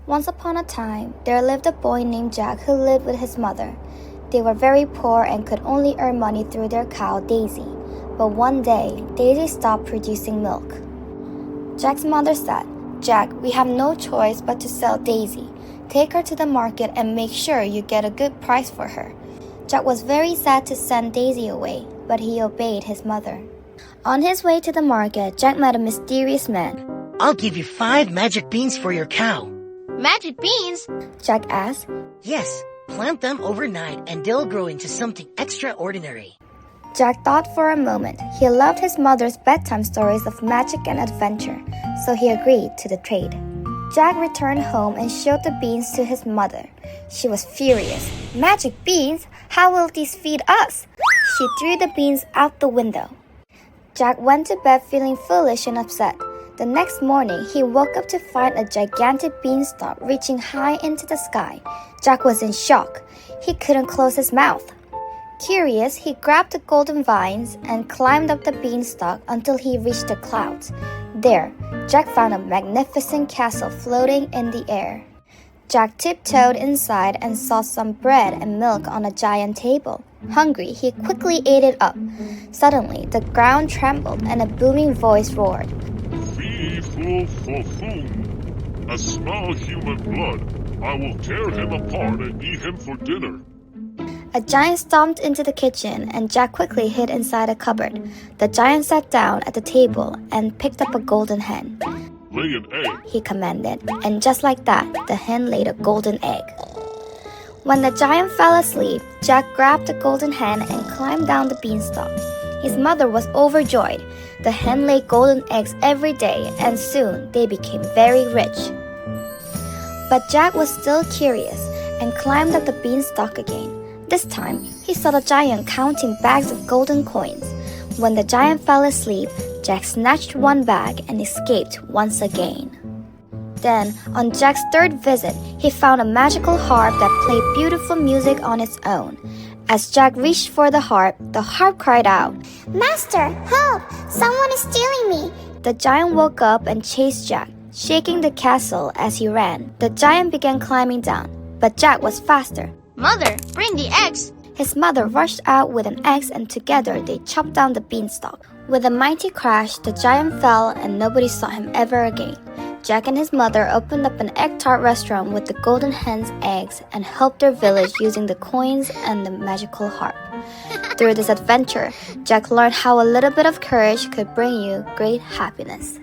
Once upon a time, there lived a boy named Jack who lived with his mother. They were very poor and could only earn money through their cow, Daisy. But one day, Daisy stopped producing milk. Jack's mother said, "Jack, we have no choice but to sell Daisy. Take her to the market and make sure you get a good price for her." Jack was very sad to send Daisy away, but he obeyed his mother. On his way to the market, Jack met a mysterious man. "I'll give you 5 magic beans for your cow." Magic beans? Jack asked. "Yes, plant them overnight and they'll grow into something extraordinary." Jack thought for a moment. He loved his mother's bedtime stories of magic and adventure, so he agreed to the trade. Jack returned home and showed the beans to his mother. She was furious. "Magic beans? How will these feed us?" She threw the beans out the window. Jack went to bed feeling foolish and upset. The next morning, he woke up to find a gigantic beanstalk reaching high into the sky. Jack was in shock. He couldn't close his mouth. Curious, he grabbed the golden vines and climbed up the beanstalk until he reached the clouds. There, Jack found a magnificent castle floating in the air. Jack tiptoed inside and saw some bread and milk on a giant table. Hungry, he quickly ate it up. Suddenly, the ground trembled and a booming voice roared. "Fee-fo-fo-foom. A small human blood. I will tear him apart and eat him for dinner." A giant stomped into the kitchen and Jack quickly hid inside a cupboard. The giant sat down at the table and picked up a golden hen. "Lay an egg," he commanded, and just like that, the hen laid a golden egg. When the giant fell asleep, Jack grabbed the golden hen and climbed down the beanstalk. His mother was overjoyed. The hen laid golden eggs every day, and soon they became very rich. But Jack was still curious and climbed up the beanstalk again. This time, he saw the giant counting bags of golden coins. When the giant fell asleep, Jack snatched one bag and escaped once again. Then, on Jack's third visit, he found a magical harp that played beautiful music on its own. As Jack reached for the harp cried out, "Master, help! Someone is stealing me!" The giant woke up and chased Jack, shaking the castle as he ran. The giant began climbing down, but Jack was faster. Mother, bring the eggs! His mother rushed out with an axe and together they chopped down the beanstalk. With a mighty crash, the giant fell and nobody saw him ever again. Jack and his mother opened up an egg tart restaurant with the golden hen's eggs and helped their village using the coins and the magical harp. Through this adventure, Jack learned how a little bit of courage could bring you great happiness.